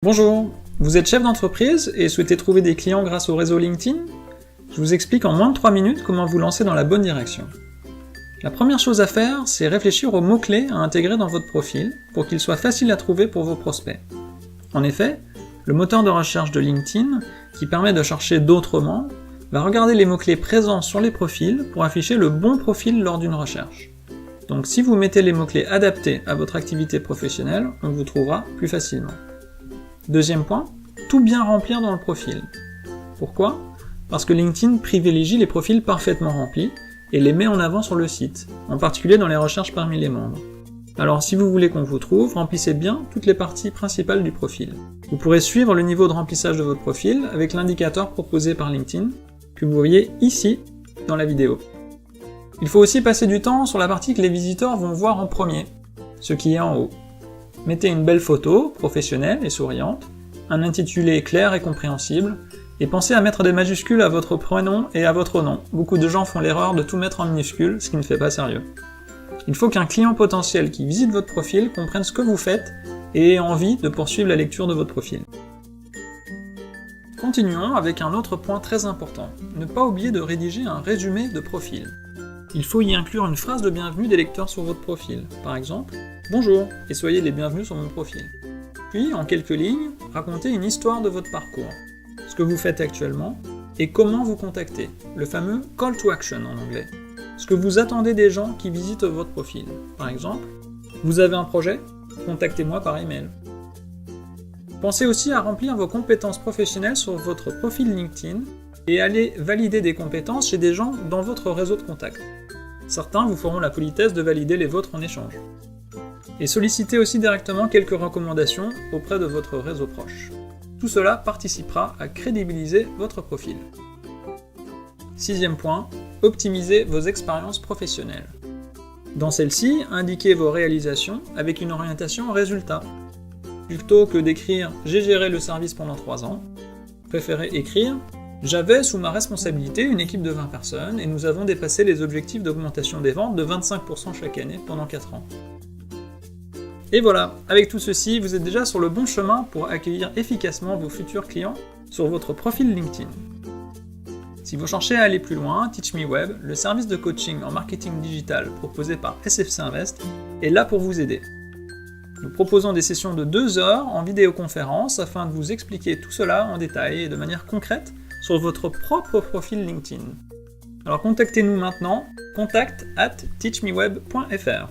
Bonjour, vous êtes chef d'entreprise et souhaitez trouver des clients grâce au réseau LinkedIn? Je vous explique en moins de 3 minutes comment vous lancer dans la bonne direction. La première chose à faire, c'est réfléchir aux mots-clés à intégrer dans votre profil pour qu'ils soient faciles à trouver pour vos prospects. En effet, le moteur de recherche de LinkedIn, qui permet de chercher d'autrement, va regarder les mots-clés présents sur les profils pour afficher le bon profil lors d'une recherche. Donc si vous mettez les mots-clés adaptés à votre activité professionnelle, on vous trouvera plus facilement. Deuxième point, tout bien remplir dans le profil. Pourquoi? Parce que LinkedIn privilégie les profils parfaitement remplis et les met en avant sur le site, en particulier dans les recherches parmi les membres. Alors si vous voulez qu'on vous trouve, remplissez bien toutes les parties principales du profil. Vous pourrez suivre le niveau de remplissage de votre profil avec l'indicateur proposé par LinkedIn, que vous voyez ici dans la vidéo. Il faut aussi passer du temps sur la partie que les visiteurs vont voir en premier, ce qui est en haut. Mettez une belle photo, professionnelle et souriante, un intitulé clair et compréhensible, et pensez à mettre des majuscules à votre prénom et à votre nom. Beaucoup de gens font l'erreur de tout mettre en minuscules, ce qui ne fait pas sérieux. Il faut qu'un client potentiel qui visite votre profil comprenne ce que vous faites et ait envie de poursuivre la lecture de votre profil. Continuons avec un autre point très important. Ne pas oublier de rédiger un résumé de profil. Il faut y inclure une phrase de bienvenue des lecteurs sur votre profil. Par exemple, « Bonjour, et soyez les bienvenus sur mon profil ». Puis, en quelques lignes, racontez une histoire de votre parcours, ce que vous faites actuellement, et comment vous contacter, le fameux « call to action » en anglais. Ce que vous attendez des gens qui visitent votre profil. Par exemple, « Vous avez un projet? Contactez-moi par email ». Pensez aussi à remplir vos compétences professionnelles sur votre profil LinkedIn et allez valider des compétences chez des gens dans votre réseau de contacts. Certains vous feront la politesse de valider les vôtres en échange. Et sollicitez aussi directement quelques recommandations auprès de votre réseau proche. Tout cela participera à crédibiliser votre profil. Sixième point, optimisez vos expériences professionnelles. Dans celle-ci, indiquez vos réalisations avec une orientation résultat. Plutôt que d'écrire « J'ai géré le service pendant 3 ans », préférez écrire « J'avais sous ma responsabilité une équipe de 20 personnes et nous avons dépassé les objectifs d'augmentation des ventes de 25% chaque année pendant 4 ans. » Et voilà, avec tout ceci, vous êtes déjà sur le bon chemin pour accueillir efficacement vos futurs clients sur votre profil LinkedIn. Si vous cherchez à aller plus loin, Teach Me Web, le service de coaching en marketing digital proposé par SFC Invest, est là pour vous aider. Nous proposons des sessions de 2 heures en vidéoconférence afin de vous expliquer tout cela en détail et de manière concrète sur votre propre profil LinkedIn. Alors contactez-nous maintenant, contact@teachmeweb.fr.